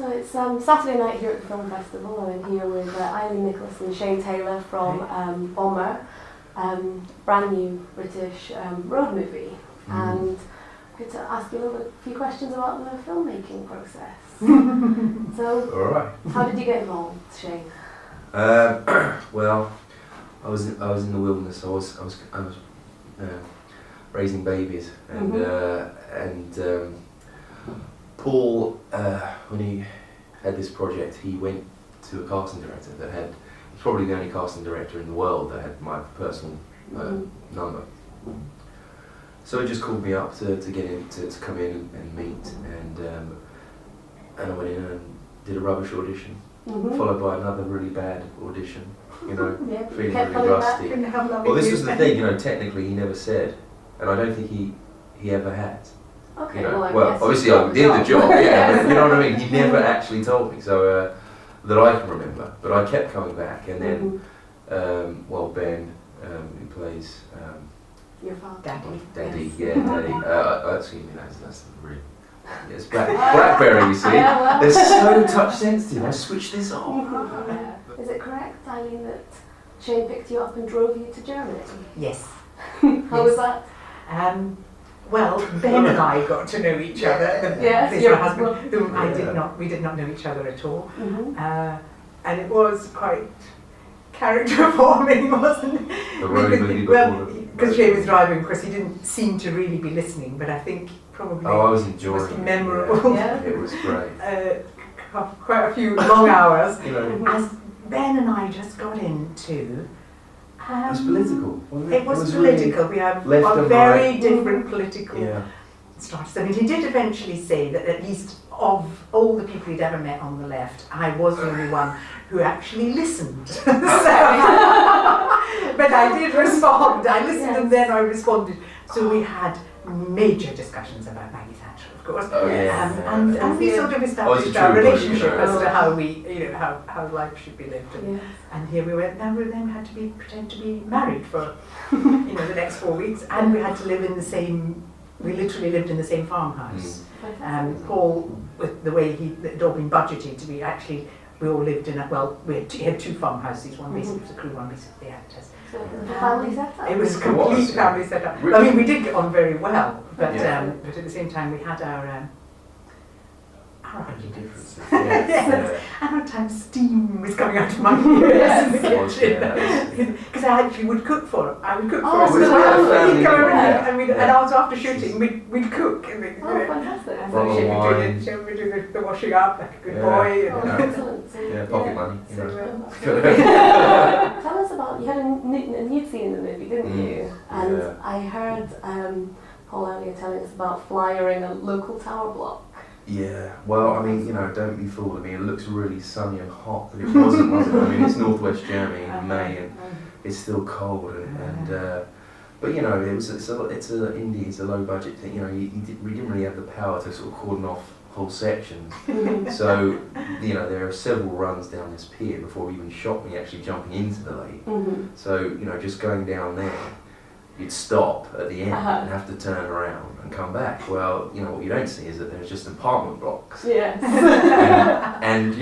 So it's Saturday night here at the film festival. I'm here with Eileen and Shane Taylor from Bomber, brand new British road movie, and I'm going to ask you a few questions about the filmmaking process. So, all right. How did you get involved, Shane? Well, I was in the wilderness. I was raising babies, and Paul, when he had this project, he went to a casting director that had, he's probably the only casting director in the world that had my personal number. So he just called me up to get in, to come in and meet, and I went in and did a rubbish audition, followed by another really bad audition, you know, feeling really rusty. Well, this was the thing, you know, technically he never said, and I don't think he ever had. Okay, you know, well obviously I did the job, yeah, but you know what I mean? He never actually told me, so that I can remember. But I kept coming back, and then, Ben, who plays your father, Daddy, yeah, Daddy. Excuse me, that's really. It's Blackberry, you see. Yeah, well. They're so touch sensitive. I switched this off. Is it correct, Eileen, that Shane picked you up and drove you to Germany? Yes. How was that? Well, Ben and I got to know each other. Yes, your husband, whom we did not know each other at all. And it was quite character forming, wasn't it? Because Shane was driving, of course, he didn't seem to really be listening, but I think probably I was enjoying it was memorable. Yeah. It was great. Quite a few long hours. You know, as Ben and I just got into. it was political, wasn't it? It was political. Really we have left and very right. different political starts. I mean, he did eventually say that at least of all the people he'd ever met on the left, I was the only one who actually listened. But I did respond. I listened and then I responded. So we had major discussions about Maggie Thatcher, of course, and we sort of established our relationship as to how we, how life should be lived. And here we went. Now we then had to pretend to be married for, the next 4 weeks, and we had to live in the same. We literally lived in the same farmhouse. Paul, with the way it all been budgeted to be, actually, we all lived in he had two farmhouses, one basically for the crew, one basically for the actors. So it was a family setup? It was a complete family setup. I mean, we did get on very well, but at the same time we had our differences. And at times steam was coming out of my ears in the kitchen. Because I actually would cook for him. I would cook for us as well. And also after shooting, we'd cook. Fantastic. So we'd do the washing up like a good boy. Excellent. Pocket money. Tell us about, you had a nude scene in the movie, didn't you? And I heard Paul earlier telling us about flyering a local tower block. Yeah, well, I mean, don't be fooled. I mean, it looks really sunny and hot, but it wasn't, was it? I mean, it's northwest Germany in May, and it's still cold, but it's indie, it's a low budget thing. We didn't really have the power to sort of cordon off whole sections. So, there are several runs down this pier before we even shot me actually jumping into the lake. So, just going down there, you'd stop at the end and have to turn around and come back. Well, what you don't see is that there's just apartment blocks. Yes. and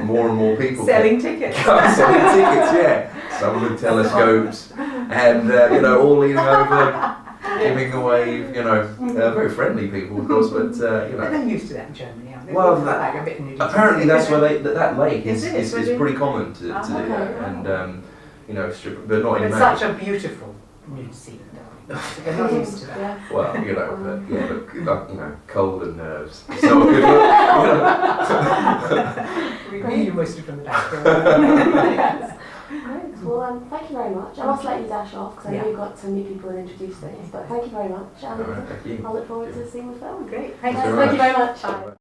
more and more people selling tickets. Selling tickets, yeah. Some with telescopes and all leaning over, giving away, very friendly people, of course, but But they're used to that in Germany, aren't they? Well, like a bit nudity. Apparently that's where that lake is pretty common to do that, and but not in It's May. such a beautiful nude scene. They're not used to that. Well, cold and nerves. It's not a good look. We knew mostly from the background. Great. Well, thank you very much. I must let you dash off because I know you've got to meet people and introduce things. But thank you very much, and Thank you. I look forward to seeing the film. Great. Thank you very much. Bye.